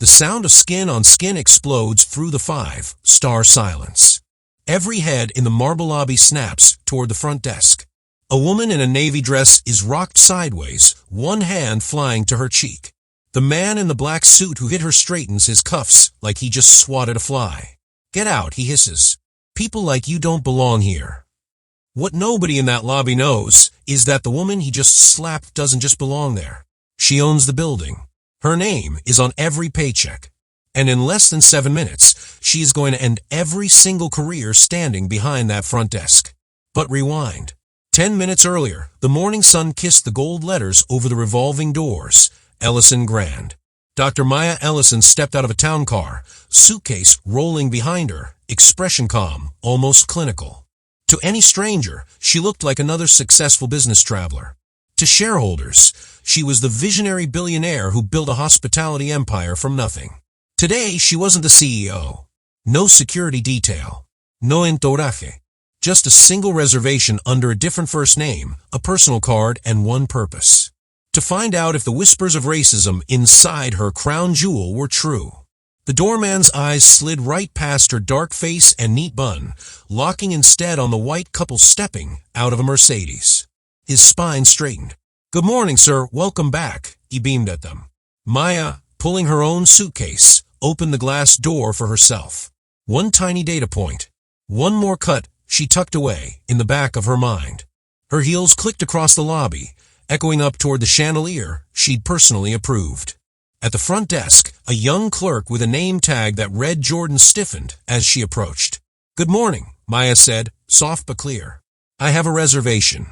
The sound of skin on skin explodes through the 5-star silence. Every head in the marble lobby snaps toward the front desk. A woman in a navy dress is rocked sideways, one hand flying to her cheek. The man in the black suit who hit her straightens his cuffs like he just swatted a fly. "Get out," he hisses. "People like you don't belong here." What nobody in that lobby knows is that the woman he just slapped doesn't just belong there. She owns the building. Her name is on every paycheck. And in less than 7 minutes, she is going to end every single career standing behind that front desk. But rewind. 10 minutes earlier, the morning sun kissed the gold letters over the revolving doors. Ellison Grand. Dr. Maya Ellison stepped out of a town car, suitcase rolling behind her, expression calm, almost clinical. To any stranger, she looked like another successful business traveler. To shareholders, she was the visionary billionaire who built a hospitality empire from nothing. Today, she wasn't the CEO. No security detail. No entourage. Just a single reservation under a different first name, a personal card, and one purpose. To find out if the whispers of racism inside her crown jewel were true. The doorman's eyes slid right past her dark face and neat bun, locking instead on the white couple stepping out of a Mercedes. His spine straightened. "Good morning, sir. Welcome back," he beamed at them. Maya, pulling her own suitcase, opened the glass door for herself. One tiny data point. One more cut she tucked away in the back of her mind. Her heels clicked across the lobby, echoing up toward the chandelier she'd personally approved. At the front desk, a young clerk with a name tag that read Jordan stiffened as she approached. "Good morning," Maya said, soft but clear. "I have a reservation."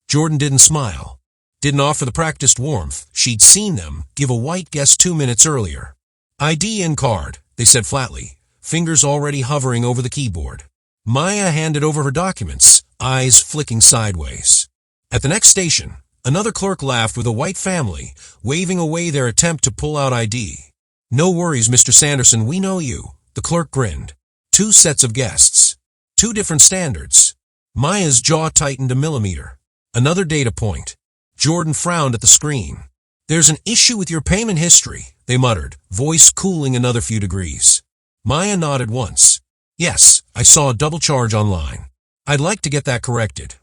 Jordan didn't smile. Didn't offer the practiced warmth she'd seen them give a white guest 2 minutes earlier. "ID and card," they said flatly, fingers already hovering over the keyboard. Maya handed over her documents, eyes flicking sideways. At the next station, another clerk laughed with a white family, waving away their attempt to pull out ID. "No worries, Mr. Sanderson, we know you," the clerk grinned. 2 sets of guests. 2 different standards. Maya's jaw tightened a millimeter. Another data point. Jordan frowned at the screen. "There's an issue with your payment history," they muttered, voice cooling another few degrees. Maya nodded once. "Yes, I saw a double charge online. I'd like to get that corrected."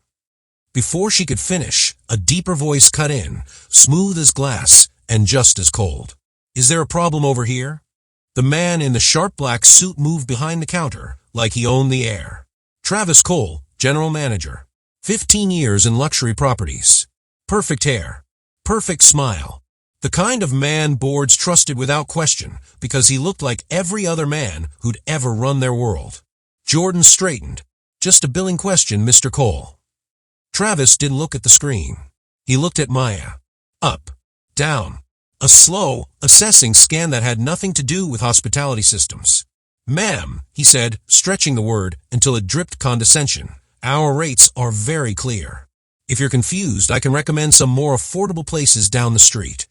Before she could finish, a deeper voice cut in, smooth as glass and just as cold. "Is there a problem over here?" The man in the sharp black suit moved behind the counter like he owned the air. Travis Cole, general manager. 15 years in luxury properties. Perfect hair. Perfect smile. The kind of man boards trusted without question because he looked like every other man who'd ever run their world. Jordan straightened. "Just a billing question, Mr. Cole." Travis didn't look at the screen. He looked at Maya. Up. Down. A slow, assessing scan that had nothing to do with hospitality systems. "Ma'am," he said, stretching the word until it dripped condescension, "our rates are very clear. If you're confused, I can recommend some more affordable places down the street."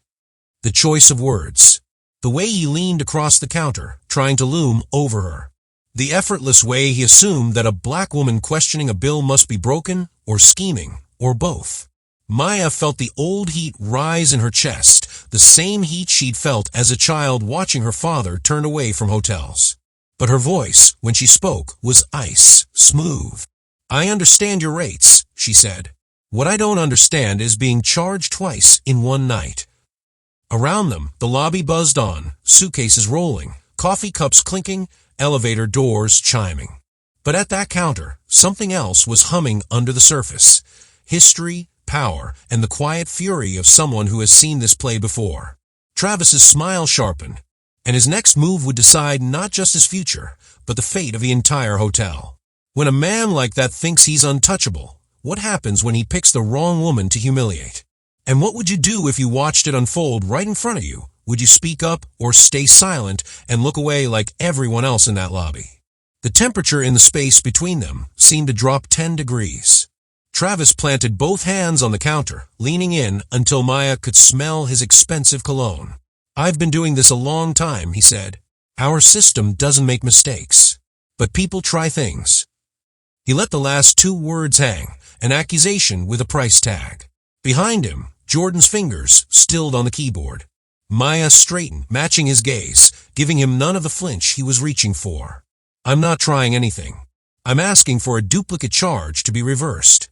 The choice of words. The way he leaned across the counter, trying to loom over her. The effortless way he assumed that a black woman questioning a bill must be broken or scheming or both. Maya felt the old heat rise in her chest, the same heat she'd felt as a child watching her father turned away from hotels. But her voice, when she spoke, was ice, smooth. "I understand your rates," she said. "What I don't understand is being charged twice in one night." Around them, the lobby buzzed on, suitcases rolling, coffee cups clinking, elevator doors chiming. But at that counter, something else was humming under the surface. History, power, and the quiet fury of someone who has seen this play before. Travis's smile sharpened, and his next move would decide not just his future, but the fate of the entire hotel. When a man like that thinks he's untouchable, what happens when he picks the wrong woman to humiliate? And what would you do if you watched it unfold right in front of you? Would you speak up or stay silent and look away like everyone else in that lobby? The temperature in the space between them seemed to drop 10 degrees. Travis planted both hands on the counter, leaning in until Maya could smell his expensive cologne. "I've been doing this a long time," he said. "Our system doesn't make mistakes. But people try things." He let the last 2 words hang, an accusation with a price tag. Behind him, Jordan's fingers stilled on the keyboard. Maya straightened, matching his gaze, giving him none of the flinch he was reaching for. I'm not trying anything. I'm asking for a duplicate charge to be reversed.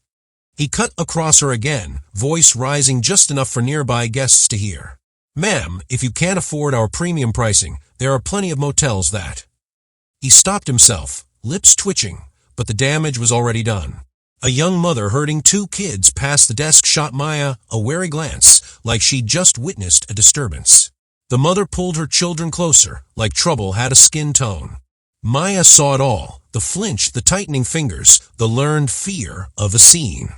He cut across her again, voice rising just enough for nearby guests to hear. Ma'am, if you can't afford our premium pricing, there are plenty of motels that. He stopped himself, lips twitching, but the damage was already done. A young mother herding two kids past the desk shot Maya a wary glance, like she'd just witnessed a disturbance. The mother pulled her children closer, like trouble had a skin tone. Maya saw it all, the flinch, the tightening fingers, the learned fear of a scene.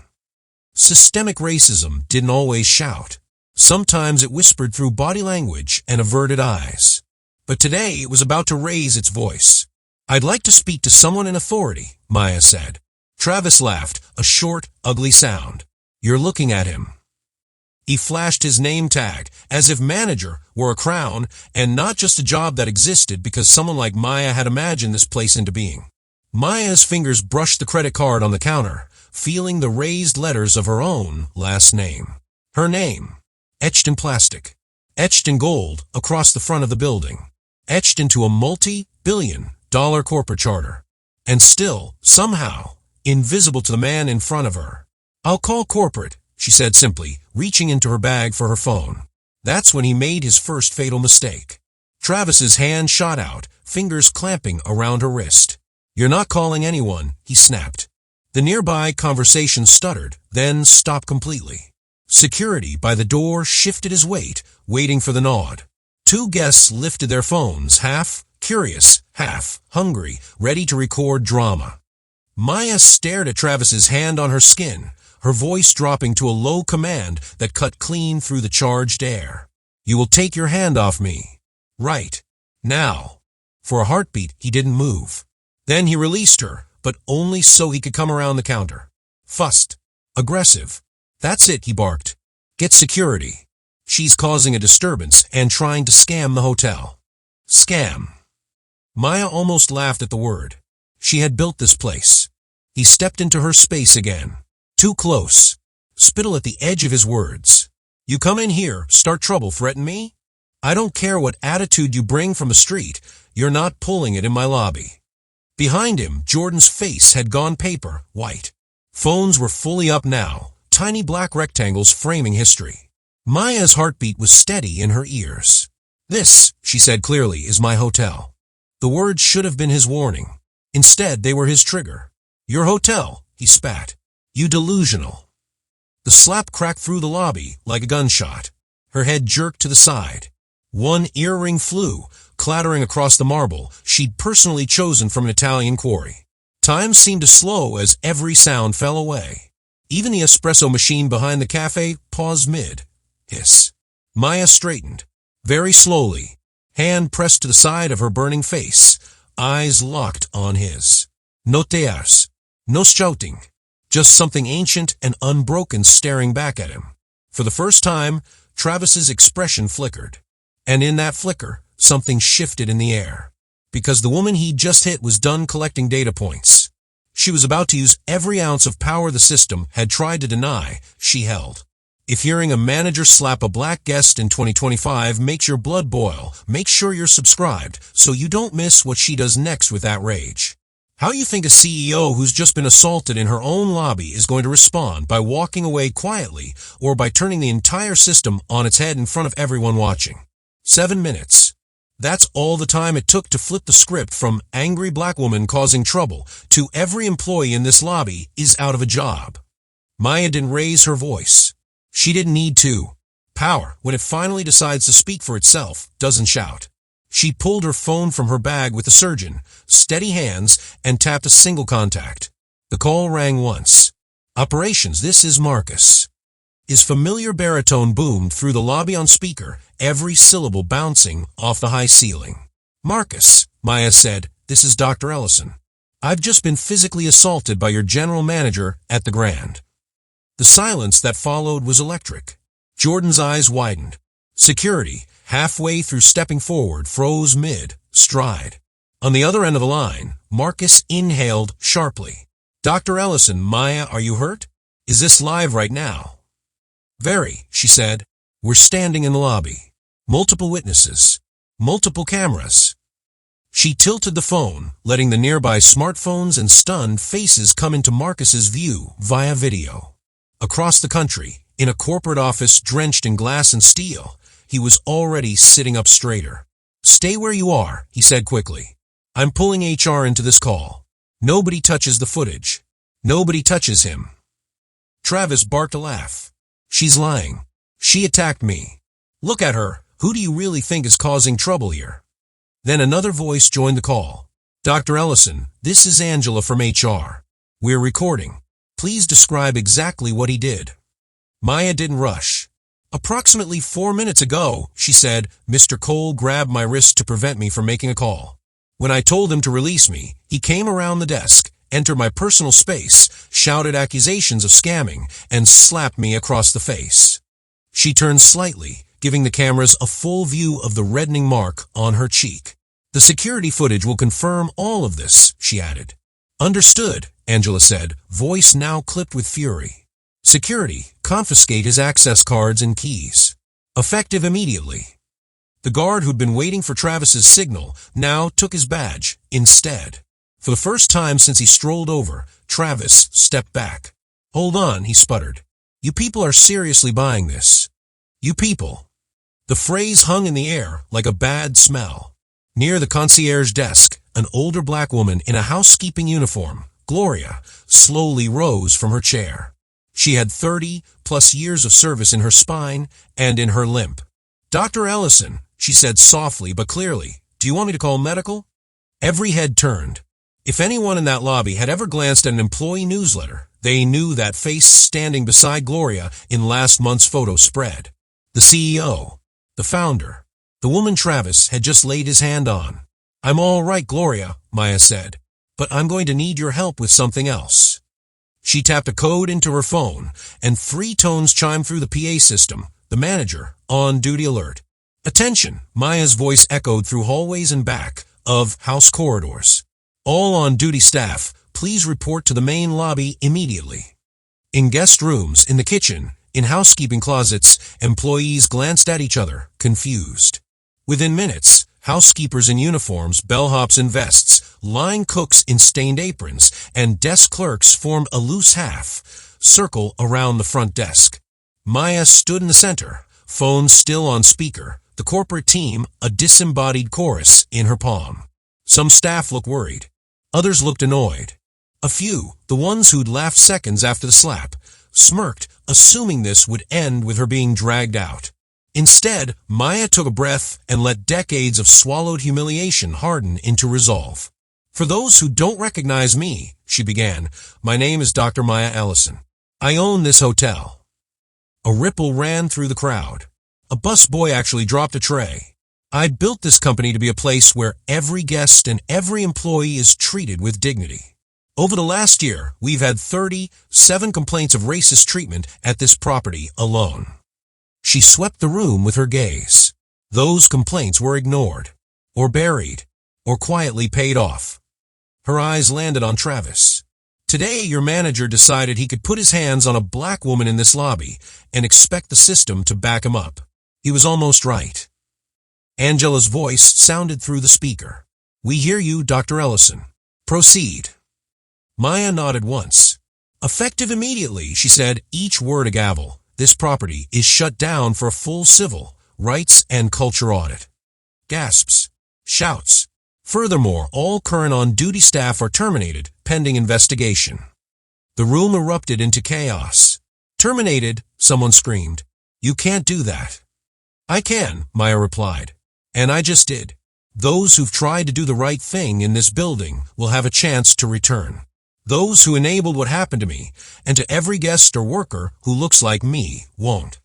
Systemic racism didn't always shout. Sometimes it whispered through body language and averted eyes. But today it was about to raise its voice. I'd like to speak to someone in authority, Maya said. Travis laughed, a short, ugly sound. You're looking at him. He flashed his name tag, as if manager were a crown and not just a job that existed because someone like Maya had imagined this place into being. Maya's fingers brushed the credit card on the counter, feeling the raised letters of her own last name. Her name, etched in plastic, etched in gold across the front of the building, etched into a multi-billion-dollar corporate charter. And still, somehow, invisible to the man in front of her. I'll call corporate, she said simply, reaching into her bag for her phone. That's when he made his first fatal mistake. Travis's hand shot out, fingers clamping around her wrist. You're not calling anyone, he snapped. The nearby conversation stuttered, then stopped completely. Security by the door shifted his weight, waiting for the nod. Two guests lifted their phones, half curious, half hungry, ready to record drama. Maya stared at Travis's hand on her skin, her voice dropping to a low command that cut clean through the charged air. You will take your hand off me. Right. Now. For a heartbeat, he didn't move. Then he released her, but only so he could come around the counter. Fussed. Aggressive. That's it, he barked. Get security. She's causing a disturbance and trying to scam the hotel. Scam. Maya almost laughed at the word. She had built this place. He stepped into her space again. Too close. Spittle at the edge of his words. You come in here, start trouble, threaten me? I don't care what attitude you bring from the street, you're not pulling it in my lobby. Behind him, Jordan's face had gone paper white. Phones were fully up now, tiny black rectangles framing history. Maya's heartbeat was steady in her ears. This, she said clearly, is my hotel. The words should have been his warning. Instead, they were his trigger. Your hotel, he spat. You delusional. The slap cracked through the lobby like a gunshot. Her head jerked to the side. One earring flew, clattering across the marble she'd personally chosen from an Italian quarry. Time seemed to slow as every sound fell away. Even the espresso machine behind the cafe paused mid. Hiss. Maya straightened. Very slowly, hand pressed to the side of her burning face, eyes locked on his. No tears. No shouting. Just something ancient and unbroken staring back at him. For the first time, Travis's expression flickered. And in that flicker, something shifted in the air. Because the woman he'd just hit was done collecting data points. She was about to use every ounce of power the system had tried to deny she held. If hearing a manager slap a black guest in 2025 makes your blood boil, make sure you're subscribed so you don't miss what she does next with that rage. How you think a CEO who's just been assaulted in her own lobby is going to respond, by walking away quietly or by turning the entire system on its head in front of everyone watching? 7 minutes. That's all the time it took to flip the script from angry black woman causing trouble to every employee in this lobby is out of a job. Maya didn't raise her voice. She didn't need to. Power, when it finally decides to speak for itself, doesn't shout. She pulled her phone from her bag with the surgeon, steady hands, and tapped a single contact. The call rang once. Operations, this is Marcus. His familiar baritone boomed through the lobby on speaker, every syllable bouncing off the high ceiling. Marcus, Maya said, this is Dr. Ellison. I've just been physically assaulted by your general manager at the Grand. The silence that followed was electric. Jordan's eyes widened. Security, halfway through stepping forward, froze mid-stride. On the other end of the line, Marcus inhaled sharply. Dr. Ellison, Maya, are you hurt? Is this live right now? Very, she said. We're standing in the lobby. multiple witnesses, multiple cameras. She tilted the phone, letting the nearby smartphones and stunned faces come into Marcus's view via video. Across the country, in a corporate office drenched in glass and steel, he was already sitting up straighter. "Stay where you are," he said quickly. "I'm pulling HR into this call. Nobody touches the footage. Nobody touches him." Travis barked a laugh. "She's lying. She attacked me. Look at her. Who do you really think is causing trouble here?" Then another voice joined the call. "Dr. Ellison, this is Angela from HR. We're recording. Please describe exactly what he did." Maya didn't rush. "Approximately 4 minutes ago," she said, "Mr. Cole grabbed my wrist to prevent me from making a call. When I told him to release me, he came around the desk, entered my personal space, shouted accusations of scamming, and slapped me across the face." She turned slightly, giving the cameras a full view of the reddening mark on her cheek. "The security footage will confirm all of this," she added. "Understood," Angela said, voice now clipped with fury. "Security, confiscate his access cards and keys. Effective immediately." The guard who'd been waiting for Travis's signal now took his badge instead. For the first time since he strolled over, Travis stepped back. "Hold on," he sputtered. "You people are seriously buying this. You people." The phrase hung in the air like a bad smell. Near the concierge desk, an older black woman in a housekeeping uniform, Gloria, slowly rose from her chair. She had 30-plus years of service in her spine and in her limp. "Dr. Ellison," she said softly but clearly, "do you want me to call medical?" Every head turned. If anyone in that lobby had ever glanced at an employee newsletter, they knew that face standing beside Gloria in last month's photo spread. The CEO, the founder, the woman Travis had just laid his hand on. "I'm all right, Gloria," Maya said, "but I'm going to need your help with something else." She tapped a code into her phone, and 3 tones chimed through the PA system, the manager, on duty alert. "Attention," Maya's voice echoed through hallways and back of house corridors. "All on-duty staff, please report to the main lobby immediately." In guest rooms, in the kitchen, in housekeeping closets, employees glanced at each other, confused. Within minutes, housekeepers in uniforms, bellhops in vests, line cooks in stained aprons, and desk clerks formed a loose half-circle around the front desk. Maya stood in the center, phone still on speaker, the corporate team a disembodied chorus in her palm. Some staff looked worried. Others looked annoyed. A few, the ones who'd laughed seconds after the slap, smirked, assuming this would end with her being dragged out. Instead, Maya took a breath and let decades of swallowed humiliation harden into resolve. "For those who don't recognize me," she began, "my name is Dr. Maya Ellison. I own this hotel." A ripple ran through the crowd. A busboy actually dropped a tray. "I built this company to be a place where every guest and every employee is treated with dignity. Over the last year, we've had 37 complaints of racist treatment at this property alone." She swept the room with her gaze. Those complaints were ignored, or buried, or quietly paid off. Her eyes landed on Travis. "Today, your manager decided he could put his hands on a black woman in this lobby and expect the system to back him up. He was almost right." Angela's voice sounded through the speaker. "We hear you, Dr. Ellison. Proceed." Maya nodded once. "Effective immediately," she said, each word a gavel. "This property is shut down for a full civil rights and culture audit." Gasps. Shouts. "Furthermore, all current on-duty staff are terminated, pending investigation." The room erupted into chaos. "Terminated," someone screamed. "You can't do that." "I can," Maya replied. "And I just did. Those who've tried to do the right thing in this building will have a chance to return. Those who enabled what happened to me, and to every guest or worker who looks like me, won't."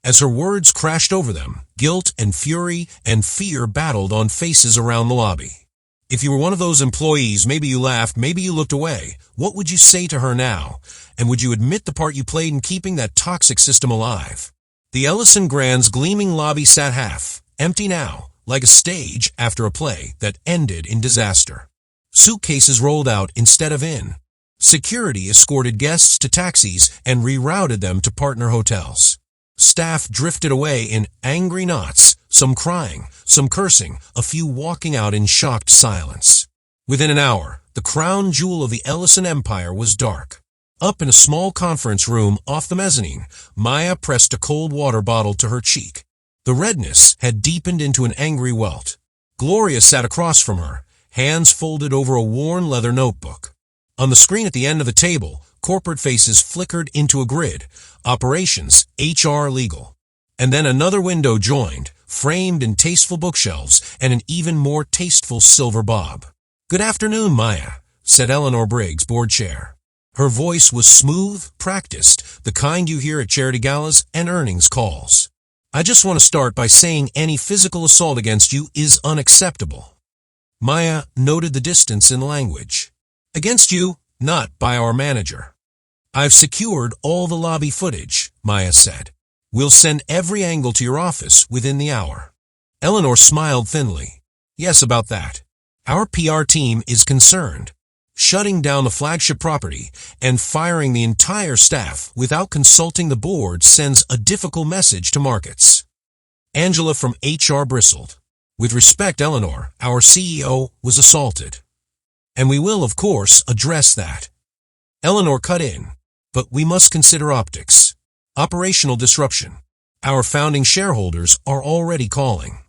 As her words crashed over them, guilt and fury and fear battled on faces around the lobby. If you were one of those employees, maybe you laughed, maybe you looked away, what would you say to her now? And would you admit the part you played in keeping that toxic system alive? The Ellison Grand's gleaming lobby sat half, empty now, like a stage after a play that ended in disaster. Suitcases rolled out instead of in. Security escorted guests to taxis and rerouted them to partner hotels. Staff drifted away in angry knots, some crying, some cursing, a few walking out in shocked silence. Within an hour, the crown jewel of the Ellison Empire was dark. Up in a small conference room off the mezzanine, Maya pressed a cold water bottle to her cheek. The redness had deepened into an angry welt. Gloria sat across from her, hands folded over a worn leather notebook. On the screen at the end of the table, corporate faces flickered into a grid: operations, HR, legal. And then another window joined, framed in tasteful bookshelves and an even more tasteful silver bob. "Good afternoon, Maya," said Eleanor Briggs, board chair. Her voice was smooth, practiced, the kind you hear at charity galas and earnings calls. "I just want to start by saying any physical assault against you is unacceptable." Maya noted the distance in language. "Against you, not by our manager." "I've secured all the lobby footage," Maya said. "We'll send every angle to your office within the hour." Eleanor smiled thinly. "Yes, about that. Our PR team is concerned. Shutting down the flagship property and firing the entire staff without consulting the board sends a difficult message to markets." Angela from HR bristled. "With respect, Eleanor, our CEO was assaulted. And we will, of course, address that." Eleanor cut in. "But we must consider optics. Operational disruption. Our founding shareholders are already calling."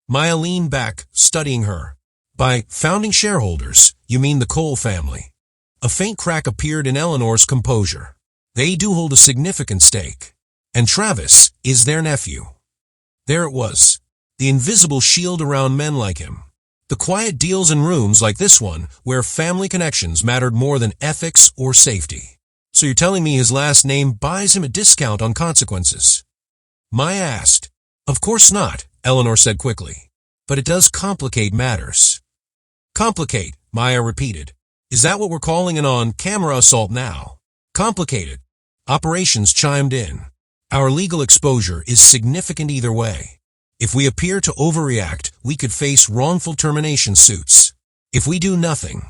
Maya leaned back, studying her. "By founding shareholders, you mean the Cole family." A faint crack appeared in Eleanor's composure. "They do hold a significant stake. And Travis is their nephew." There it was, the invisible shield around men like him. The quiet deals in rooms like this one where family connections mattered more than ethics or safety. "So you're telling me his last name buys him a discount on consequences?" Maya asked. "Of course not," Eleanor said quickly. "But it does complicate matters." "Complicate," Maya repeated. "Is that what we're calling an on-camera assault now?" "Complicated." Operations chimed in. "Our legal exposure is significant either way. If we appear to overreact, we could face wrongful termination suits. If we do nothing,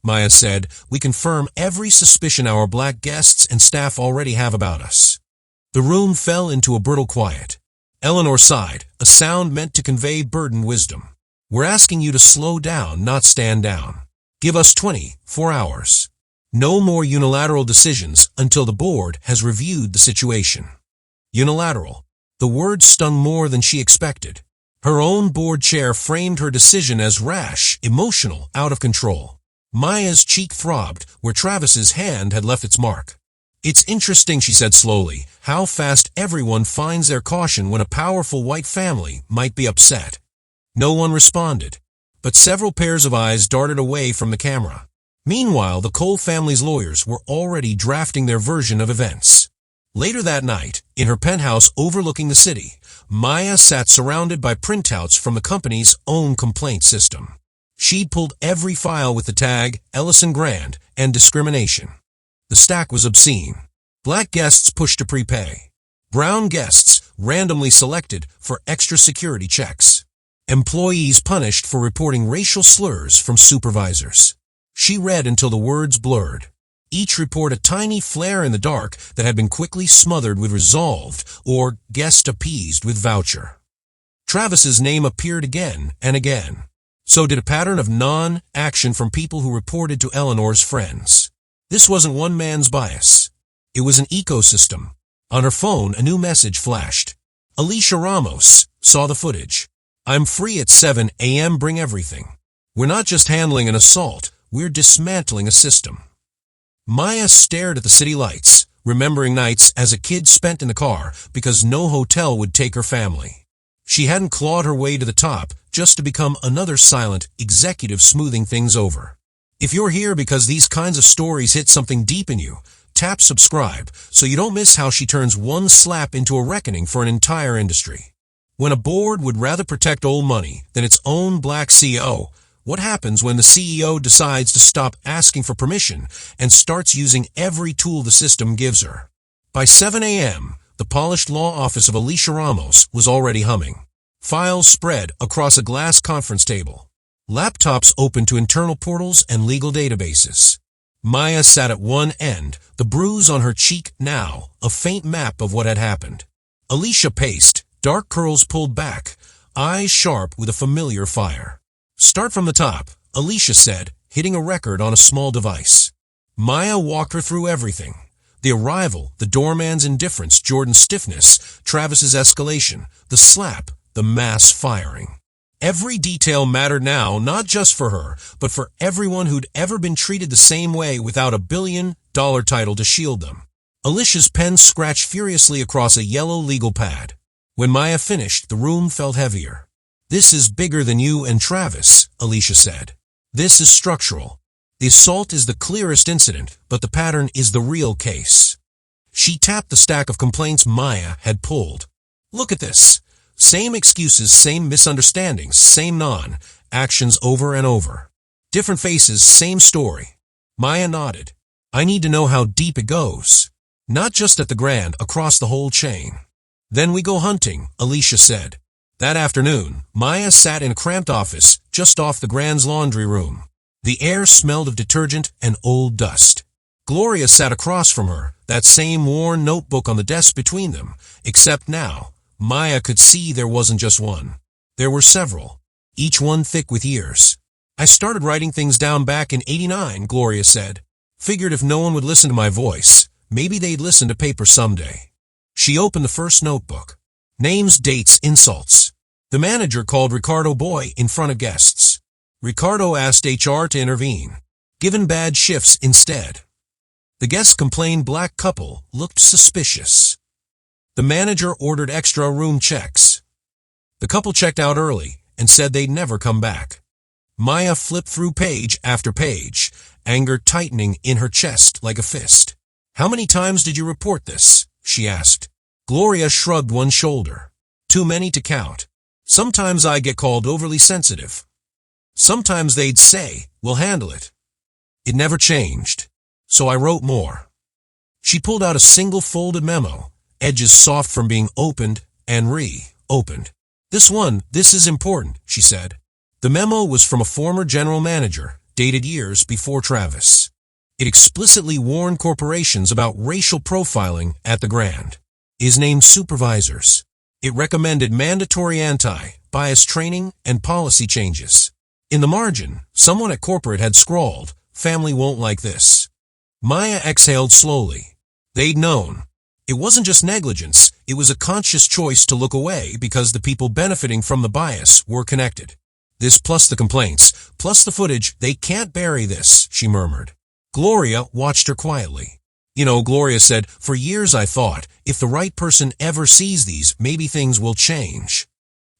Maya said, "we confirm every suspicion our black guests and staff already have about us." The room fell into a brittle quiet. Eleanor sighed, a sound meant to convey burdened wisdom. "We're asking you to slow down, not stand down. Give us 24 hours. No more unilateral decisions until the board has reviewed the situation." Unilateral. The word stung more than she expected. Her own board chair framed her decision as rash, emotional, out of control. Maya's cheek throbbed where Travis's hand had left its mark. "It's interesting," she said slowly, "how fast everyone finds their caution when a powerful white family might be upset." No one responded, but several pairs of eyes darted away from the camera. Meanwhile, the Cole family's lawyers were already drafting their version of events. Later that night, in her penthouse overlooking the city, Maya sat surrounded by printouts from the company's own complaint system. She'd pulled every file with the tag Ellison Grand and discrimination. The stack was obscene. Black guests pushed to prepay. Brown guests randomly selected for extra security checks. Employees punished for reporting racial slurs from supervisors. She read until the words blurred. Each report a tiny flare in the dark that had been quickly smothered with resolved or guest appeased with voucher. Travis's name appeared again and again. So did a pattern of non-action from people who reported to Eleanor's friends. This wasn't one man's bias. It was an ecosystem. On her phone, a new message flashed. Alicia Ramos saw the footage. "I'm free at 7 a.m. Bring everything. We're not just handling an assault, we're dismantling a system." Maya stared at the city lights, remembering nights as a kid spent in the car because no hotel would take her family. She hadn't clawed her way to the top just to become another silent executive smoothing things over. If you're here because these kinds of stories hit something deep in you, tap subscribe so you don't miss how she turns one slap into a reckoning for an entire industry. When a board would rather protect old money than its own black CEO, what happens when the CEO decides to stop asking for permission and starts using every tool the system gives her? By 7 a.m., the polished law office of Alicia Ramos was already humming. Files spread across a glass conference table. Laptops open to internal portals and legal databases. Maya sat at one end, the bruise on her cheek now a faint map of what had happened. Alicia paced, dark curls pulled back, eyes sharp with a familiar fire. "Start from the top," Alicia said, hitting a record on a small device. Maya walked her through everything. The arrival, the doorman's indifference, Jordan's stiffness, Travis's escalation, the slap, the mass firing. Every detail mattered now, not just for her, but for everyone who'd ever been treated the same way without a billion-dollar title to shield them. Alicia's pen scratched furiously across a yellow legal pad. When Maya finished, the room felt heavier. "This is bigger than you and Travis," Alicia said. "This is structural. The assault is the clearest incident, but the pattern is the real case." She tapped the stack of complaints Maya had pulled. "Look at this. Same excuses, same misunderstandings, same actions over and over. Different faces, same story." Maya nodded. "I need to know how deep it goes. Not just at the Grand, across the whole chain." "Then we go hunting," Alicia said. That afternoon, Maya sat in a cramped office just off the Grand's laundry room. The air smelled of detergent and old dust. Gloria sat across from her, that same worn notebook on the desk between them, except now, Maya could see there wasn't just one. There were several, each one thick with years. "I started writing things down back in '89, Gloria said. "Figured if no one would listen to my voice, maybe they'd listen to paper someday." She opened the first notebook. Names, dates, insults. The manager called Ricardo boy in front of guests. Ricardo asked HR to intervene. Given bad shifts instead. The guests complained black couple looked suspicious. The manager ordered extra room checks. The couple checked out early and said they'd never come back. Maya flipped through page after page, anger tightening in her chest like a fist. "How many times did you report this?" she asked. Gloria shrugged one shoulder. "Too many to count. Sometimes I get called overly sensitive. Sometimes they'd say, 'We'll handle it.' It never changed. So I wrote more." She pulled out a single folded memo, edges soft from being opened and re-opened. This is important," she said. The memo was from a former general manager, dated years before Travis. It explicitly warned corporations about racial profiling at the Grand. It named supervisors. It recommended mandatory anti-bias training and policy changes. In the margin, someone at corporate had scrawled, "Family won't like this." Maya exhaled slowly. They'd known. It wasn't just negligence, it was a conscious choice to look away because the people benefiting from the bias were connected. "This plus the complaints, plus the footage, they can't bury this," she murmured. Gloria watched her quietly. "You know," Gloria said, "for years I thought, if the right person ever sees these, maybe things will change."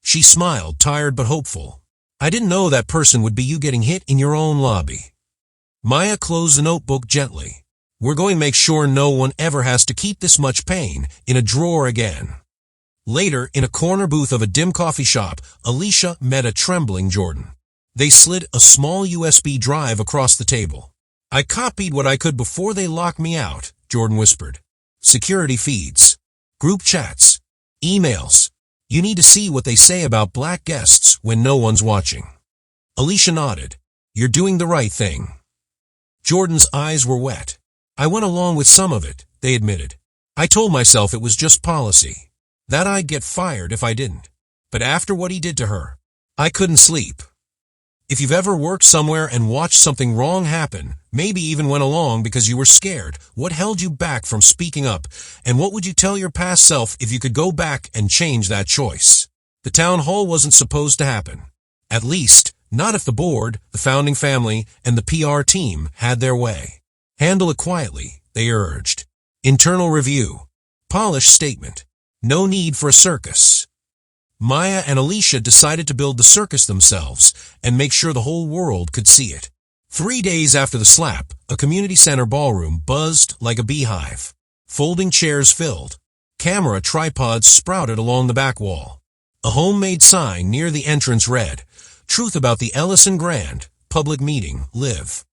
She smiled, tired but hopeful. "I didn't know that person would be you getting hit in your own lobby." Maya closed the notebook gently. "We're going to make sure no one ever has to keep this much pain in a drawer again." Later, in a corner booth of a dim coffee shop, Alicia met a trembling Jordan. They slid a small USB drive across the table. "I copied what I could before they locked me out," Jordan whispered. "Security feeds, group chats, emails. You need to see what they say about black guests when no one's watching." Alicia nodded. "You're doing the right thing." Jordan's eyes were wet. "I went along with some of it," they admitted. "I told myself it was just policy, that I'd get fired if I didn't. But after what he did to her, I couldn't sleep." If you've ever worked somewhere and watched something wrong happen, maybe even went along because you were scared, what held you back from speaking up? And what would you tell your past self if you could go back and change that choice? The town hall wasn't supposed to happen. At least, not if the board, the founding family, and the PR team had their way. Handle it quietly, they urged. Internal review. Polished statement. No need for a circus. Maya and Alicia decided to build the circus themselves and make sure the whole world could see it. 3 days after the slap, a community center ballroom buzzed like a beehive. Folding chairs filled. Camera tripods sprouted along the back wall. A homemade sign near the entrance read, "Truth about the Ellison Grand, public meeting, live."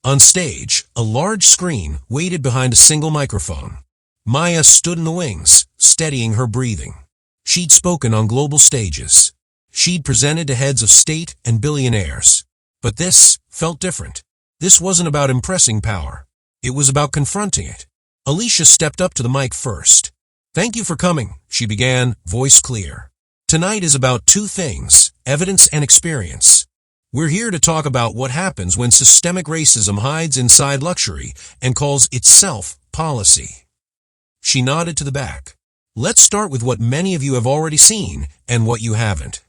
On stage, a large screen waited behind a single microphone. Maya stood in the wings, steadying her breathing. She'd spoken on global stages. She'd presented to heads of state and billionaires. But this felt different. This wasn't about impressing power. It was about confronting it. Alicia stepped up to the mic first. "Thank you for coming," she began, voice clear. "Tonight is about two things, evidence and experience. We're here to talk about what happens when systemic racism hides inside luxury and calls itself policy." She nodded to the back. "Let's start with what many of you have already seen and what you haven't."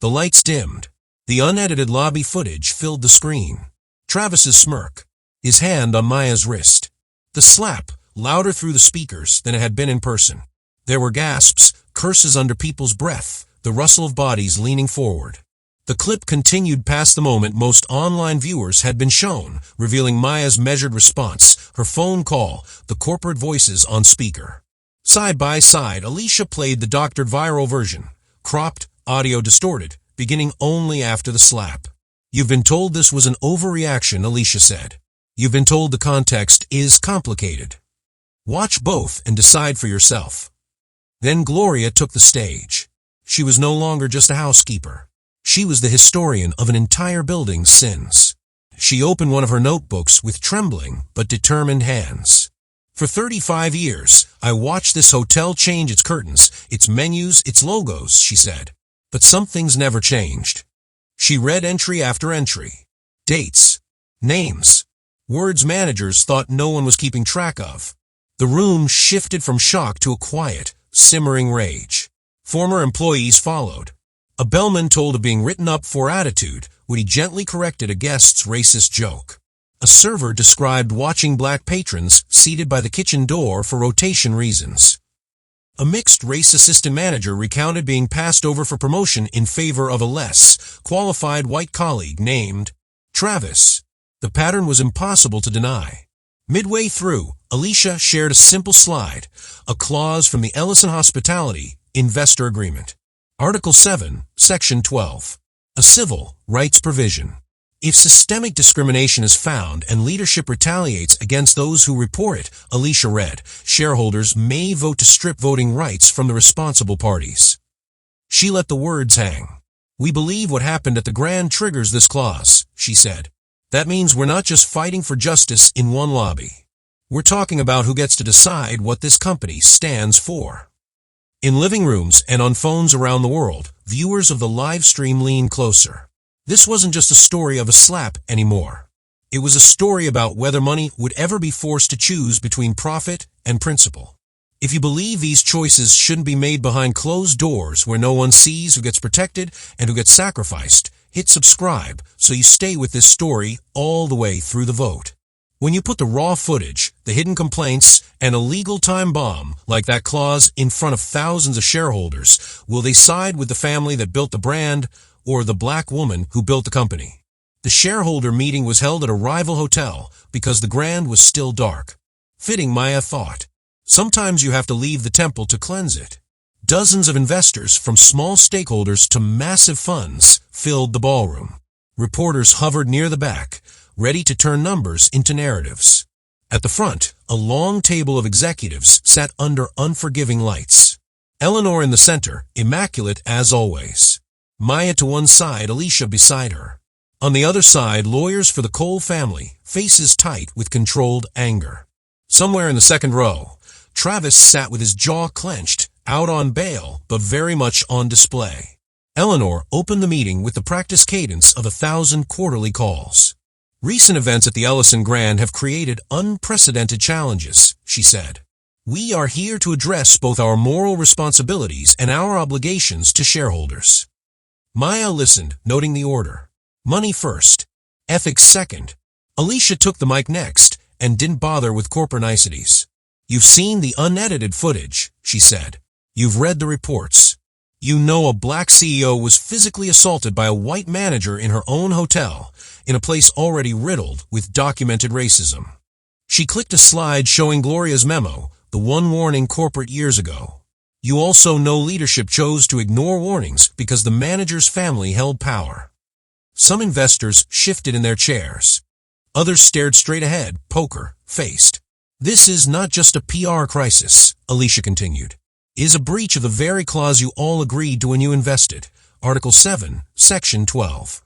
The lights dimmed. The unedited lobby footage filled the screen. Travis's smirk, his hand on Maya's wrist. The slap, louder through the speakers than it had been in person. There were gasps, curses under people's breath, the rustle of bodies leaning forward. The clip continued past the moment most online viewers had been shown, revealing Maya's measured response, her phone call, the corporate voices on speaker. Side by side, Alicia played the doctored viral version, cropped, audio distorted, beginning only after the slap. "You've been told this was an overreaction," Alicia said. "You've been told the context is complicated. Watch both and decide for yourself." Then Gloria took the stage. She was no longer just a housekeeper. She was the historian of an entire building's sins. She opened one of her notebooks with trembling but determined hands. "For 35 years, I watched this hotel change its curtains, its menus, its logos," she said. "But some things never changed." She read entry after entry. Dates. Names. Words managers thought no one was keeping track of. The room shifted from shock to a quiet, simmering rage. Former employees followed. A bellman told of being written up for attitude when he gently corrected a guest's racist joke. A server described watching black patrons seated by the kitchen door for rotation reasons. A mixed-race assistant manager recounted being passed over for promotion in favor of a less qualified white colleague named Travis. The pattern was impossible to deny. Midway through, Alicia shared a simple slide, a clause from the Ellison Hospitality Investor Agreement. Article 7, Section 12. A civil rights provision. If systemic discrimination is found and leadership retaliates against those who report it, Alicia read, shareholders may vote to strip voting rights from the responsible parties. She let the words hang. "We believe what happened at the Grand triggers this clause," she said. "That means we're not just fighting for justice in one lobby. We're talking about who gets to decide what this company stands for." In living rooms and on phones around the world, viewers of the live stream leaned closer. This wasn't just a story of a slap anymore. It was a story about whether money would ever be forced to choose between profit and principle. If you believe these choices shouldn't be made behind closed doors where no one sees who gets protected and who gets sacrificed, hit subscribe so you stay with this story all the way through the vote. When you put the raw footage, the hidden complaints, and a legal time bomb like that clause in front of thousands of shareholders, will they side with the family that built the brand or the black woman who built the company? The shareholder meeting was held at a rival hotel because the Grand was still dark. Fitting, Maya thought. Sometimes you have to leave the temple to cleanse it. Dozens of investors, from small stakeholders to massive funds, filled the ballroom. Reporters hovered near the back, ready to turn numbers into narratives. At the front, a long table of executives sat under unforgiving lights. Eleanor in the center, immaculate as always. Maya to one side, Alicia beside her. On the other side, lawyers for the Cole family, faces tight with controlled anger. Somewhere in the second row, Travis sat with his jaw clenched, out on bail, but very much on display. Eleanor opened the meeting with the practice cadence of 1,000 quarterly calls. "Recent events at the Ellison Grand have created unprecedented challenges," she said. "We are here to address both our moral responsibilities and our obligations to shareholders." Maya listened, noting the order. Money first. Ethics second. Alicia took the mic next and didn't bother with corporate niceties. "You've seen the unedited footage," she said. "You've read the reports. You know a black CEO was physically assaulted by a white manager in her own hotel, in a place already riddled with documented racism." She clicked a slide showing Gloria's memo, the one warning corporate years ago. "You also know leadership chose to ignore warnings because the manager's family held power." Some investors shifted in their chairs. Others stared straight ahead, poker-faced. "This is not just a PR crisis," Alicia continued. "It is a breach of the very clause you all agreed to when you invested, Article 7, Section 12.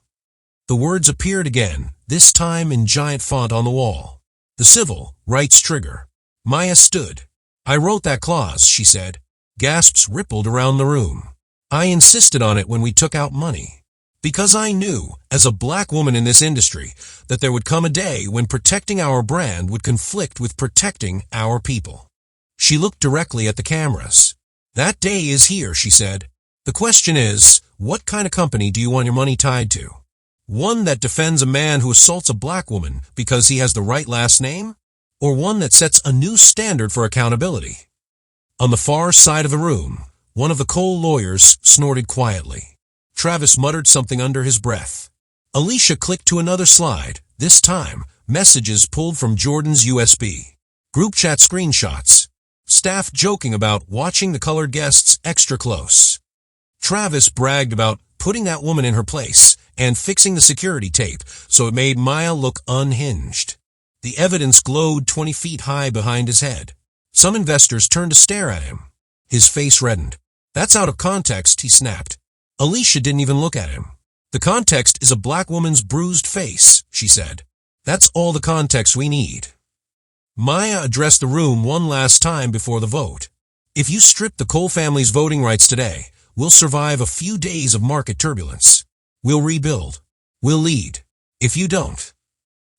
The words appeared again, this time in giant font on the wall. The civil rights trigger. Maya stood. I wrote that clause, she said. Gasps rippled around the room. I insisted on it when we took out money. Because I knew, as a black woman in this industry, that there would come a day when protecting our brand would conflict with protecting our people. She looked directly at the cameras. That day is here, she said. The question is, what kind of company do you want your money tied to? One that defends a man who assaults a black woman because he has the right last name? Or one that sets a new standard for accountability? On the far side of the room, one of the Cole lawyers snorted quietly. Travis muttered something under his breath. Alicia clicked to another slide, this time, messages pulled from Jordan's USB. Group chat screenshots. Staff joking about watching the colored guests extra close. Travis bragged about putting that woman in her place and fixing the security tape so it made Maya look unhinged. The evidence glowed 20 feet high behind his head. Some investors turned to stare at him. His face reddened. That's out of context, he snapped. Alicia didn't even look at him. The context is a black woman's bruised face, she said. That's all the context we need. Maya addressed the room one last time before the vote. If you strip the Cole family's voting rights today, we'll survive a few days of market turbulence. We'll rebuild. We'll lead. If you don't.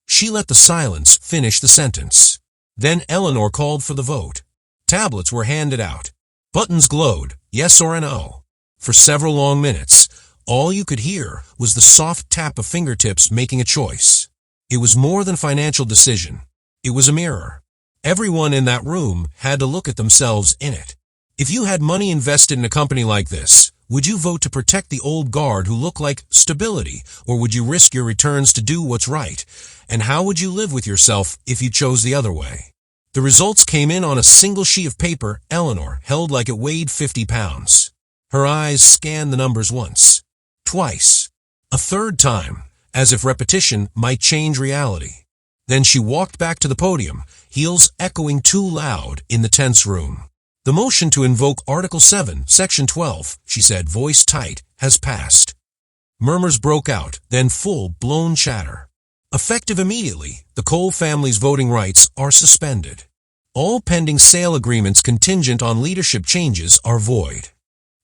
She let the silence finish the sentence. Then Eleanor called for the vote. Tablets were handed out. Buttons glowed, yes or no. For several long minutes, all you could hear was the soft tap of fingertips making a choice. It was more than a financial decision. It was a mirror. Everyone in that room had to look at themselves in it. If you had money invested in a company like this, would you vote to protect the old guard who look like stability, or would you risk your returns to do what's right? And how would you live with yourself if you chose the other way? The results came in on a single sheet of paper Eleanor held like it weighed 50 pounds. Her eyes scanned the numbers once, twice, a third time, as if repetition might change reality. Then she walked back to the podium, heels echoing too loud in the tense room. The motion to invoke Article 7, Section 12, she said, voice tight, has passed. Murmurs broke out, then full-blown chatter. Effective immediately, the Cole family's voting rights are suspended. All pending sale agreements contingent on leadership changes are void.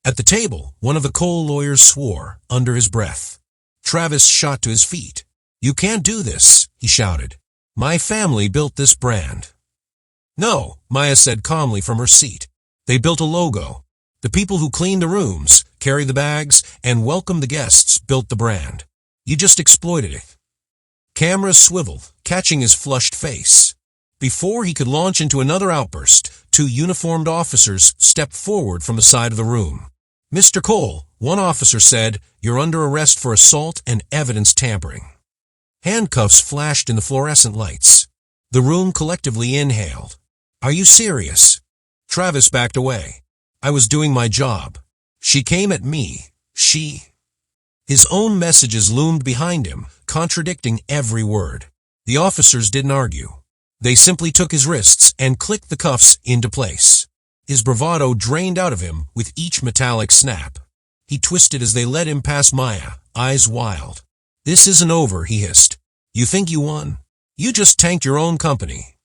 At the table, one of the Cole lawyers swore, under his breath. Travis shot to his feet. You can't do this, he shouted. My family built this brand. No, Maya said calmly from her seat. They built a logo. The people who cleaned the rooms, carried the bags, and welcomed the guests built the brand. You just exploited it. Cameras swiveled, catching his flushed face. Before he could launch into another outburst, two uniformed officers stepped forward from the side of the room. Mr. Cole, one officer said, you're under arrest for assault and evidence tampering. Handcuffs flashed in the fluorescent lights. The room collectively inhaled. Are you serious? Travis backed away. I was doing my job. She came at me. His own messages loomed behind him, contradicting every word. The officers didn't argue. They simply took his wrists and clicked the cuffs into place. His bravado drained out of him with each metallic snap. He twisted as they led him past Maya, eyes wild. This isn't over, he hissed. You think you won? You just tanked your own company.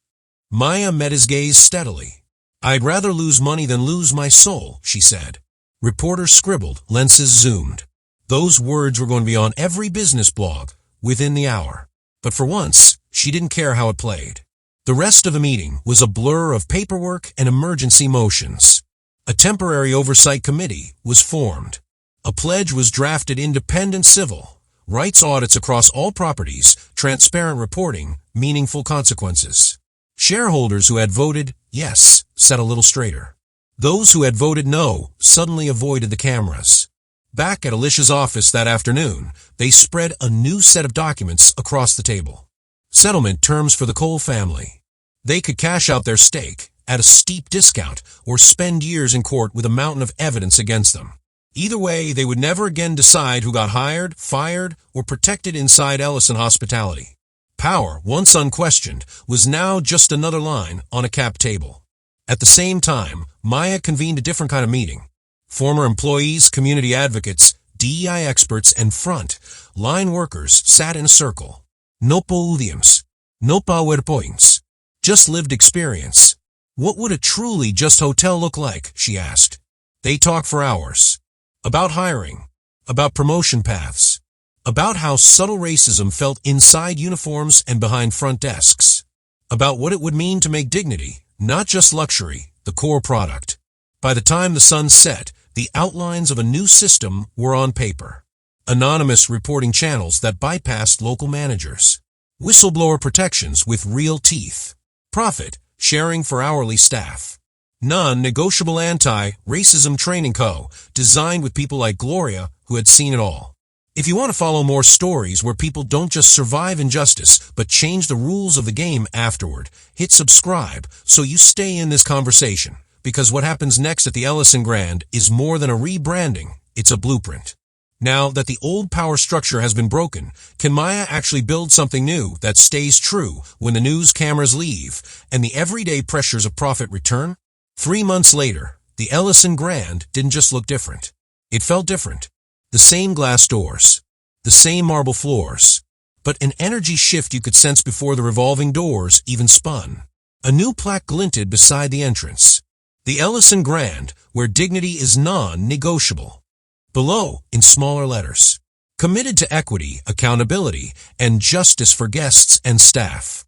Maya met his gaze steadily. I'd rather lose money than lose my soul, she said. Reporters scribbled, lenses zoomed. Those words were going to be on every business blog within the hour. But for once, she didn't care how it played. The rest of the meeting was a blur of paperwork and emergency motions. A temporary oversight committee was formed. A pledge was drafted independent civil, rights audits across all properties, transparent reporting, meaningful consequences. Shareholders who had voted yes sat a little straighter. Those who had voted no suddenly avoided the cameras. Back at Alicia's office that afternoon, they spread a new set of documents across the table. Settlement terms for the Cole family. They could cash out their stake at a steep discount or spend years in court with a mountain of evidence against them. Either way, they would never again decide who got hired, fired, or protected inside Ellison Hospitality. Power, once unquestioned, was now just another line on a cap table. At the same time, Maya convened a different kind of meeting. Former employees, community advocates, DEI experts, and front line workers sat in a circle. No podiums, no PowerPoints, just lived experience. "What would a truly just hotel look like?" she asked. They talked for hours. About hiring, about promotion paths, about how subtle racism felt inside uniforms and behind front desks, about what it would mean to make dignity, not just luxury, the core product. By the time the sun set, the outlines of a new system were on paper. Anonymous reporting channels that bypassed local managers. Whistleblower protections with real teeth. Profit sharing for hourly staff. Non-negotiable anti-racism training designed with people like Gloria who had seen it all. If you want to follow more stories where people don't just survive injustice but change the rules of the game afterward, hit subscribe so you stay in this conversation, because what happens next at the Ellison Grand is more than a rebranding, it's a blueprint. Now that the old power structure has been broken, can Maya actually build something new that stays true when the news cameras leave and the everyday pressures of profit return? 3 months later, the Ellison Grand didn't just look different. It felt different. The same glass doors, the same marble floors, but an energy shift you could sense before the revolving doors even spun. A new plaque glinted beside the entrance. The Ellison Grand, where dignity is non-negotiable. Below, in smaller letters, committed to equity, accountability, and justice for guests and staff.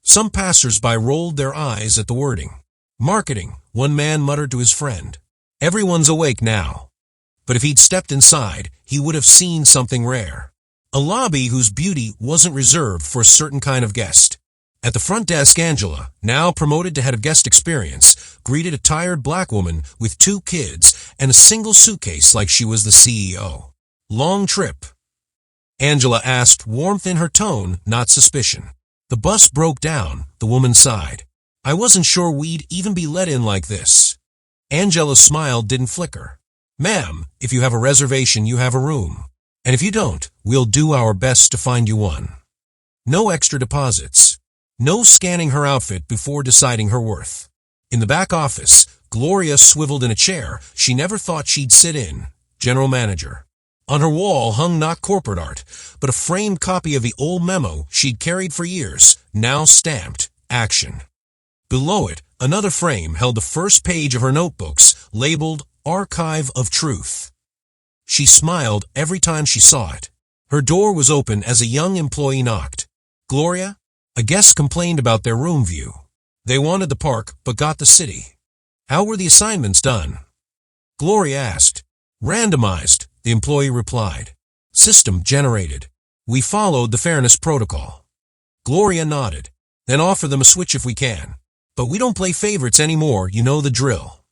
Some passers-by rolled their eyes at the wording. Marketing, one man muttered to his friend. Everyone's awake now. But if he'd stepped inside, he would have seen something rare. A lobby whose beauty wasn't reserved for a certain kind of guest. At the front desk, Angela, now promoted to head of guest experience, greeted a tired black woman with 2 kids and a single suitcase like she was the CEO. "Long trip?" Angela asked, warmth in her tone, not suspicion. The bus broke down, the woman sighed. "I wasn't sure we'd even be let in like this." Angela's smile didn't flicker. "Ma'am, if you have a reservation, you have a room. And if you don't, we'll do our best to find you one." No extra deposits. No scanning her outfit before deciding her worth. In the back office, Gloria swiveled in a chair she never thought she'd sit in, general manager. On her wall hung not corporate art, but a framed copy of the old memo she'd carried for years, now stamped, action. Below it, another frame held the first page of her notebooks, labeled Archive of Truth. She smiled every time she saw it. Her door was open as a young employee knocked. "Gloria?" A guest complained about their room view. They wanted the park, but got the city. "How were the assignments done?" Gloria asked. "Randomized," the employee replied. "System generated. We followed the fairness protocol." Gloria nodded. "Then offer them a switch if we can. But we don't play favorites anymore, you know the drill."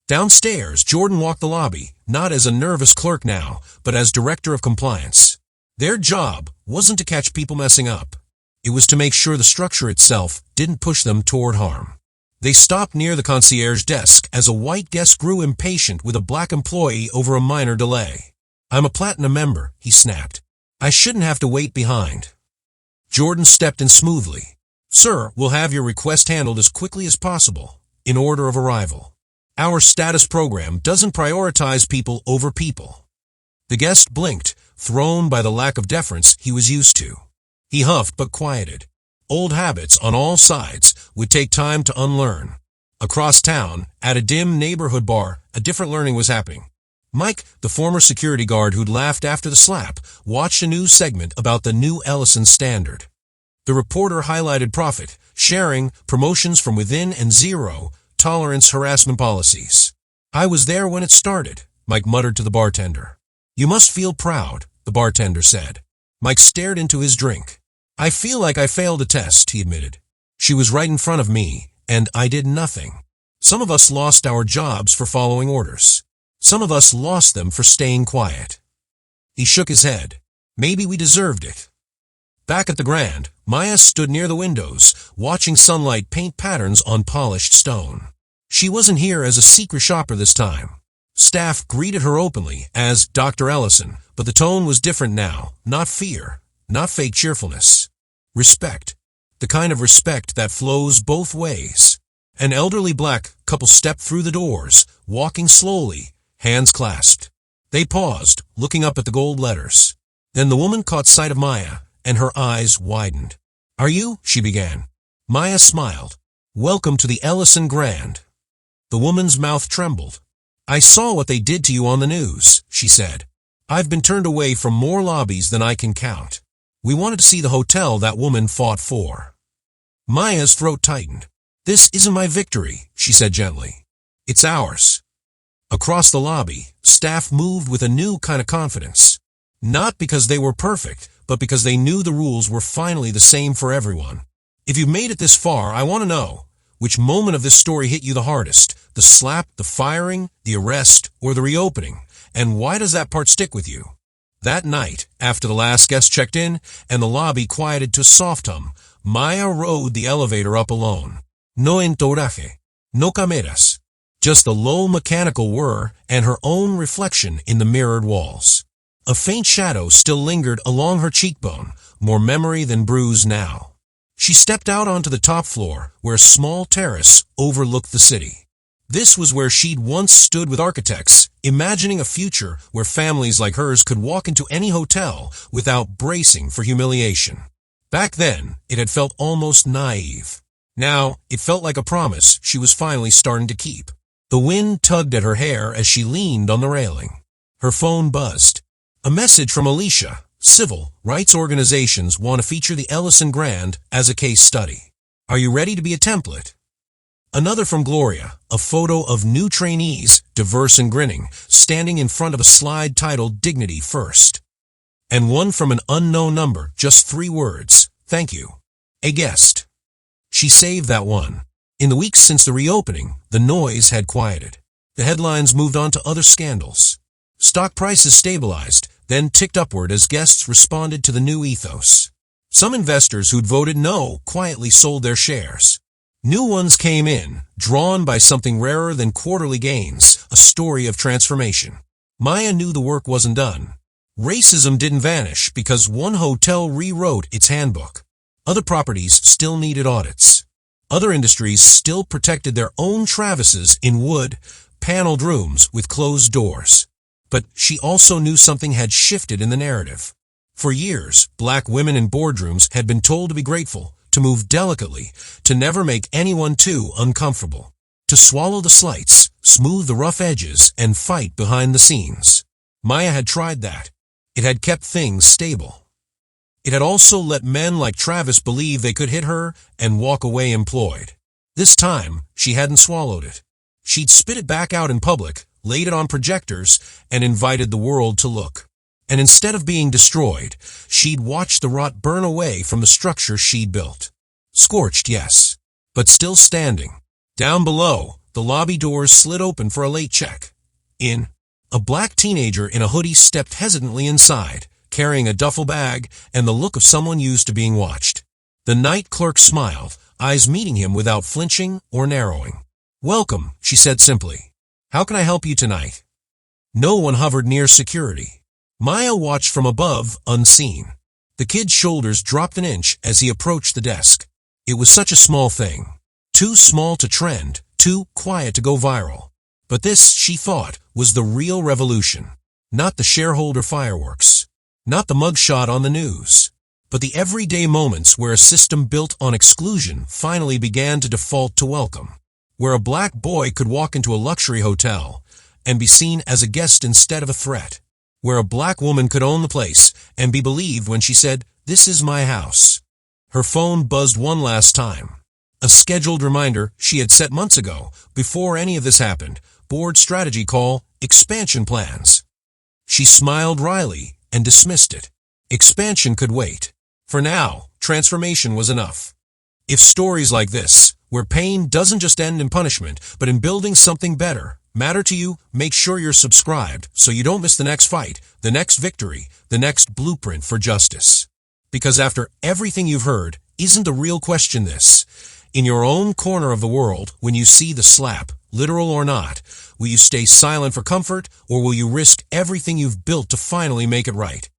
Downstairs, Jordan walked the lobby, not as a nervous clerk now, but as director of compliance. Their job wasn't to catch people messing up. It was to make sure the structure itself didn't push them toward harm. They stopped near the concierge desk as a white guest grew impatient with a black employee over a minor delay. "I'm a platinum member," he snapped. "I shouldn't have to wait behind." Jordan stepped in smoothly. "Sir, we'll have your request handled as quickly as possible, in order of arrival. Our status program doesn't prioritize people over people." The guest blinked, thrown by the lack of deference he was used to. He huffed but quieted. Old habits on all sides would take time to unlearn. Across town, at a dim neighborhood bar, a different learning was happening. Mike, the former security guard who'd laughed after the slap, watched a news segment about the new Ellison standard. The reporter highlighted profit, sharing, promotions from within, and zero tolerance harassment policies. "I was there when it started," Mike muttered to the bartender. "You must feel proud," the bartender said. Mike stared into his drink. "I feel like I failed a test," he admitted. "She was right in front of me, and I did nothing. Some of us lost our jobs for following orders. Some of us lost them for staying quiet." He shook his head. "Maybe we deserved it." Back at the Grand, Maya stood near the windows, watching sunlight paint patterns on polished stone. She wasn't here as a secret shopper this time. Staff greeted her openly as Dr. Ellison, but the tone was different now, not fear, not fake cheerfulness. Respect. The kind of respect that flows both ways. An elderly black couple stepped through the doors, walking slowly, hands clasped. They paused, looking up at the gold letters. Then the woman caught sight of Maya, and her eyes widened. "Are you?" she began. Maya smiled. Welcome to the Ellison Grand. The woman's mouth trembled. I saw what they did to you on the news, she said. I've been turned away from more lobbies than I can count. We wanted to see the hotel that woman fought for. Maya's throat tightened. This isn't my victory, she said gently. It's ours. Across the lobby, staff moved with a new kind of confidence. Not because they were perfect, but because they knew the rules were finally the same for everyone. If you've made it this far, I want to know, which moment of this story hit you the hardest? The slap, the firing, the arrest, or the reopening? And why does that part stick with you? That night, after the last guest checked in and the lobby quieted to a soft hum, Maya rode the elevator up alone. No entourage, no cameras. Just the low mechanical whir and her own reflection in the mirrored walls. A faint shadow still lingered along her cheekbone, more memory than bruise now. She stepped out onto the top floor, where a small terrace overlooked the city. This was where she'd once stood with architects, imagining a future where families like hers could walk into any hotel without bracing for humiliation. Back then, it had felt almost naive. Now, it felt like a promise she was finally starting to keep. The wind tugged at her hair as she leaned on the railing. Her phone buzzed. A message from Alicia. Civil rights organizations want to feature the Ellison Grand as a case study. Are you ready to be a template? Another from Gloria, a photo of new trainees, diverse and grinning, standing in front of a slide titled Dignity First. And one from an unknown number, just 3 words, thank you. A guest. She saved that one. In the weeks since the reopening, the noise had quieted. The headlines moved on to other scandals. Stock prices stabilized, then ticked upward as guests responded to the new ethos. Some investors who'd voted no quietly sold their shares. New ones came in, drawn by something rarer than quarterly gains, a story of transformation. Maya knew the work wasn't done. Racism didn't vanish because one hotel rewrote its handbook. Other properties still needed audits. Other industries still protected their own Travises in wood, paneled rooms with closed doors. But she also knew something had shifted in the narrative. For years, black women in boardrooms had been told to be grateful, to move delicately, to never make anyone too uncomfortable, to swallow the slights, smooth the rough edges, and fight behind the scenes. Maya had tried that. It had kept things stable. It had also let men like Travis believe they could hit her and walk away employed. This time, she hadn't swallowed it. She'd spit it back out in public, laid it on projectors, and invited the world to look. And instead of being destroyed, she'd watched the rot burn away from the structure she'd built. Scorched, yes, but still standing. Down below, the lobby doors slid open for a late check. In. A black teenager in a hoodie stepped hesitantly inside, carrying a duffel bag and the look of someone used to being watched. The night clerk smiled, eyes meeting him without flinching or narrowing. Welcome, she said simply. How can I help you tonight? No one hovered near security. Maya watched from above, unseen. The kid's shoulders dropped an inch as he approached the desk. It was such a small thing. Too small to trend, too quiet to go viral. But this, she thought, was the real revolution. Not the shareholder fireworks. Not the mugshot on the news. But the everyday moments where a system built on exclusion finally began to default to welcome. Where a black boy could walk into a luxury hotel and be seen as a guest instead of a threat. Where a black woman could own the place and be believed when she said, "This is my house." Her phone buzzed one last time. A scheduled reminder she had set months ago, before any of this happened. Board strategy call, expansion plans. She smiled wryly and dismissed it. Expansion could wait. For now, transformation was enough. If stories like this, where pain doesn't just end in punishment, but in building something better, matter to you, make sure you're subscribed so you don't miss the next fight, the next victory, the next blueprint for justice. Because after everything you've heard, isn't the real question this? In your own corner of the world, when you see the slap, literal or not, will you stay silent for comfort, or will you risk everything you've built to finally make it right?